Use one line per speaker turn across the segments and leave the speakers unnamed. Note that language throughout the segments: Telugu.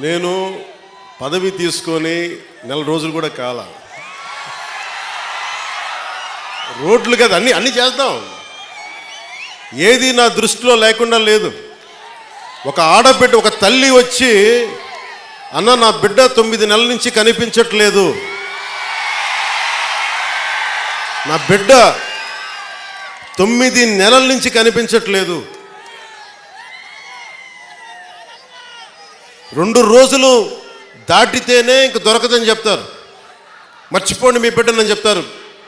నేను పదవి తీసుకొని నెల రోజులు కూడా కాల. రోడ్లు కదా అన్నీ చేద్దాం, ఏది నా దృష్టిలో లేకుండా లేదు. ఒక ఆడబిడ్డ, ఒక తల్లి వచ్చి, అన్న నా బిడ్డ 9 నెలల నుంచి కనిపించట్లేదు, నా బిడ్డ 9 నెలల నుంచి కనిపించట్లేదు, 2 రోజులు దాటితేనే ఇంక దొరకదని చెప్తారు, మర్చిపోండి మీ బిడ్డనని చెప్తారు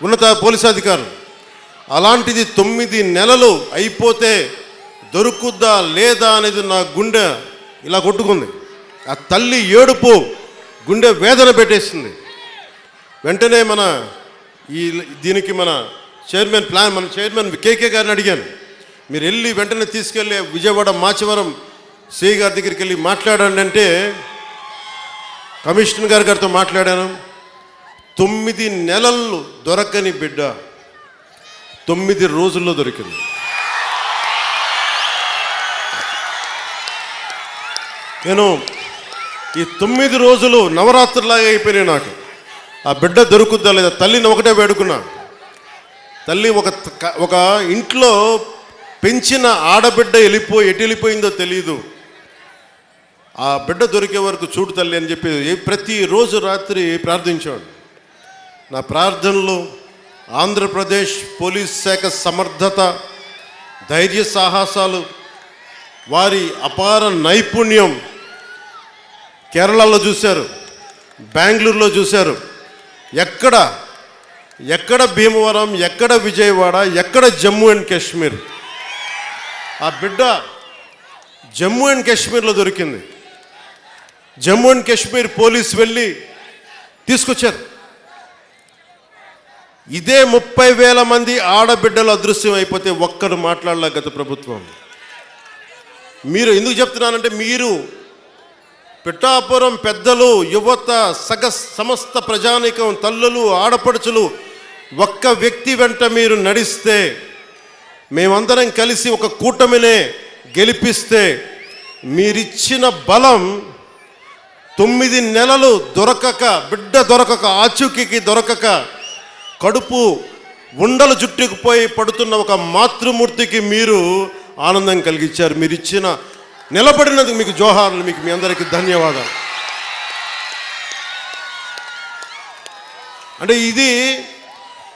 ఉన్నత పోలీసు అధికారులు. అలాంటిది 9 నెలలు అయిపోతే దొరుకుద్దా లేదా అనేది నా గుండె ఇలా కొట్టుకుంది. ఆ తల్లి ఏడుపు గుండె వేదన పెట్టేసింది. వెంటనే దీనికి మన చైర్మన్ కేకే గారిని అడిగాను, మీరు వెళ్ళి వెంటనే తీసుకెళ్ళి విజయవాడ మాచవరం సిఐ గారి దగ్గరికి వెళ్ళి మాట్లాడండి అంటే, కమిషనర్ గారితో మాట్లాడాను. 9 నెలలు దొరకని బిడ్డ 9 రోజుల్లో దొరికింది. నేను ఈ 9 రోజులు నవరాత్రులాగా అయిపోయినాయి నాకు. ఆ బిడ్డ దొరుకుద్దా లేదా తల్లిని ఒకటే వేడుకున్నా. తల్లి ఒక ఇంట్లో పెంచిన ఆడబిడ్డ ఎటు వెళ్ళిపోయిందో తెలియదు, ఆ బిడ్డ దొరికే వరకు చూడు తల్లి అని చెప్పి ప్రతిరోజు రాత్రి ప్రార్థించాడు. నా ప్రార్థనలు ఆంధ్రప్రదేశ్ పోలీస్ శాఖ సమర్థత, ధైర్య సాహసాలు, వారి అపార నైపుణ్యం కేరళలో చూశారు, బెంగళూరులో చూశారు. ఎక్కడ భీమవరం, ఎక్కడ విజయవాడ, ఎక్కడ జమ్మూ అండ్ కాశ్మీర్. ఆ బిడ్డ జమ్మూ అండ్ కాశ్మీర్లో దొరికింది. జమ్మూ అండ్ కాశ్మీర్ పోలీసు వెళ్ళి తీసుకొచ్చారు. ఇదే 30,000 మంది ఆడబిడ్డలు అదృశ్యం అయిపోతే ఒక్కరు మాట్లాడలే గత ప్రభుత్వం. మీరు ఎందుకు చెప్తున్నానంటే, మీరు పిఠాపురం పెద్దలు, యువత, సమస్త ప్రజానీకం, తల్లులు, ఆడపడుచులు ఒక్క వ్యక్తి వెంట మీరు నడిస్తే, మేమందరం కలిసి ఒక కూటమినే గెలిపిస్తే, మీరిచ్చిన బలం 9 నెలలు బిడ్డ దొరకక, ఆచూకీకి దొరకక, కడుపు ఉండలు చుట్టుకుపోయి పడుతున్న ఒక మాతృమూర్తికి మీరు ఆనందం కలిగించారు. మీరు నిలబడినందుకు మీకు జోహార్లు, మీ అందరికీ ధన్యవాదాలు. అంటే ఇది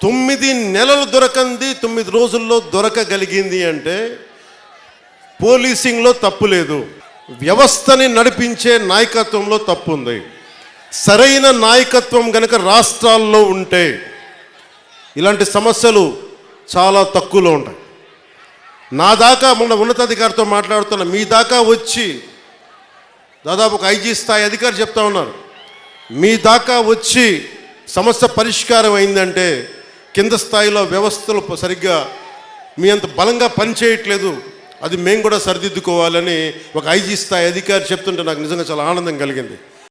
9 నెలలు దొరకంది 9 రోజుల్లో దొరకగలిగింది అంటే పోలీసింగ్లో తప్పు లేదు, వ్యవస్థని నడిపించే నాయకత్వంలో తప్పు ఉంది. సరైన నాయకత్వం గనక రాష్ట్రాల్లో ఉంటే ఇలాంటి సమస్యలు చాలా తక్కువలో ఉంటాయి. నా దాకా మొన్న ఉన్నతాధికారితో మాట్లాడుతున్నా, మీ దాకా వచ్చి దాదాపు ఒక ఐజీ స్థాయి అధికారి చెప్తా ఉన్నారు, మీ దాకా వచ్చి సమస్య పరిష్కారం అయిందంటే కింద స్థాయిలో వ్యవస్థలు సరిగ్గా మీ అంత బలంగా పనిచేయట్లేదు, అది మేము కూడా సరిదిద్దుకోవాలని ఒక ఐజీ స్థాయి అధికారి చెప్తుంటే నాకు నిజంగా చాలా ఆనందం కలిగింది.